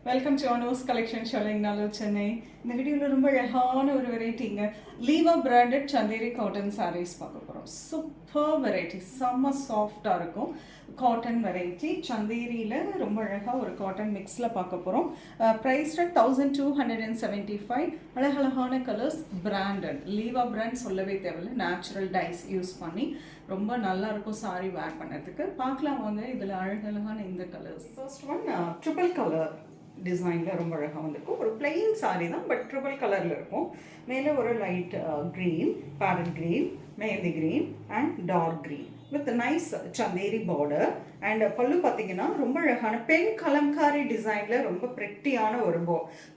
Welcome to Anos collection Sholinganallur Chennai. இந்த வீடியோவில் ரொம்ப அழகான ஒரு வெரைட்டிங்க லீவா பிராண்டட் சந்தேரி காட்டன் சாரீஸ் பார்க்க போகிறோம். சூப்பர் வெரைட்டி, செம்ம சாஃப்டாக இருக்கும். காட்டன் வெரைட்டி சந்தேரியில் ரொம்ப அழகாக ஒரு காட்டன் மிக்ஸில் பார்க்க போகிறோம். ப்ரைஸ் 1275. அழகழகான கலர்ஸ், பிராண்டட் லீவா பிராண்ட் சொல்லவே தேவையில்லை. நேச்சுரல் டைஸ் யூஸ் பண்ணி ரொம்ப நல்லாயிருக்கும் சாரீ வேர் பண்ணுறதுக்கு. பார்க்கலாம் வாங்க இதில் அழகழகான இந்த colours. First one triple colour டிசைனில் ரொம்ப அழகாக வந்திருக்கும். ஒரு பிளெயின் சாரீ தான், பட் ட்ரிபிள் கலரில் இருக்கும். மேலே ஒரு light green, parrot green, mehndi green and dark green with nice Chanderi border. And pallu பார்த்தீங்கன்னா ரொம்ப அழகான பெண் கலம்காரி டிசைனில் ரொம்ப ப்ரெட்டியான ஒரு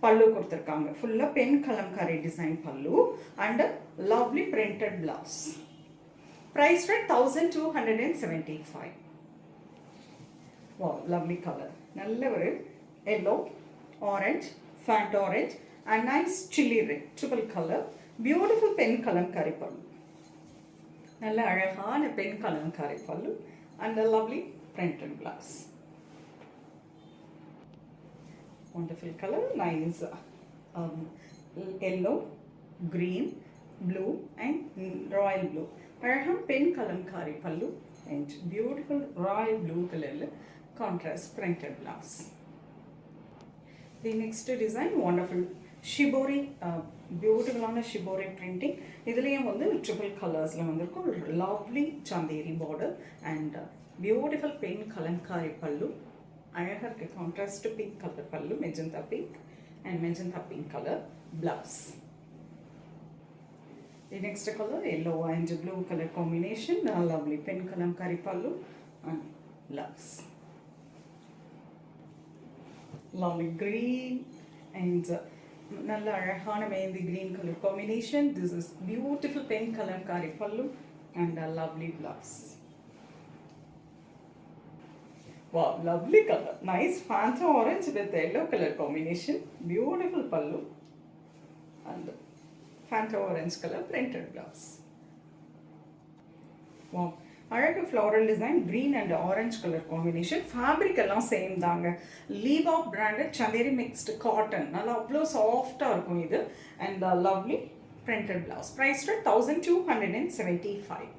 பல்லு கொடுத்துருக்காங்க. ஃபுல்லாக pen kalamkari design pallu and lovely printed blouse. Price 1275. Wow, lovely color. நல்ல ஒரு yellow, orange, fat orange and nice chili red, triple color. Beautiful pen kalamkari pallu. நல்ல அழகான பென் கலம்காரி பல்லு and a lovely printed blouse. Wonderful color, nice yellow, green, blue and royal blue. அழகான pen Kalamkari பல்லு and beautiful royal blue color contrast printed blouse. The next design, wonderful shibori, beautiful on a shibori printing. இதுலயும் வந்து triple colorsல வந்திருக்கும். Lovely chanderi border and beautiful pen kalamkari pallu. அழகா இருக்கு. contrast pink color pallu, magenta pink and magenta pink color blouse. The next color, yellow and blue color combination. Lovely pen kalamkari pallu and blouse. Lovely green and நல்ல அழகான mehndi green color combination. This is beautiful pen kalamkari pallu and a lovely blouse. Wow, lovely color. Nice Fanta orange with yellow color combination. Beautiful pallu and Fanta orange color printed blouse. Wow. அழகு floral design, green and orange colour combination. Fabric எல்லாம் same தாங்க. லீவா branded Chanderi mixed cotton. நல்லா அவ்வளோ சாஃப்டாக இருக்கும் இது. And lovely printed blouse. Price 1275.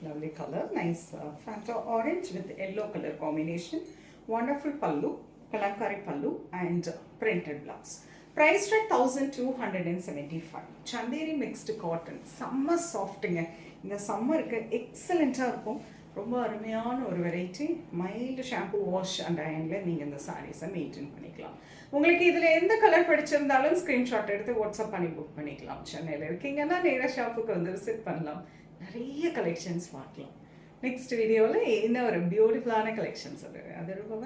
Lovely color, nice Fanta orange with yellow color combination. Wonderful pallu, kalamkari pallu and printed blouse. Price 1275. Chanderi mixed cotton, செம்ம சாஃப்ட்டுங்க. இந்த சம்மருக்கு எக்ஸலண்ட்டாக இருக்கும். ரொம்ப அருமையான ஒரு variety. Mild shampoo wash and அயனில் நீங்கள் இந்த சாரீஸை மெயின்டைன் பண்ணிக்கலாம். உங்களுக்கு இதில் எந்த கலர் பிடிச்சிருந்தாலும் ஸ்க்ரீன்ஷாட் எடுத்து வாட்ஸ்அப் பண்ணி புக் பண்ணிக்கலாம். சென்னையில் இருக்கீங்கன்னா நேராக ஷாப்புக்கு வந்து விசிட் பண்ணலாம். நிறைய கலெக்ஷன்ஸ் பார்க்கலாம். நெக்ஸ்ட் வீடியோவில் இன்னும் ஒரு பியூட்டிஃபுல்லான கலெக்ஷன்ஸ் அது ரொம்ப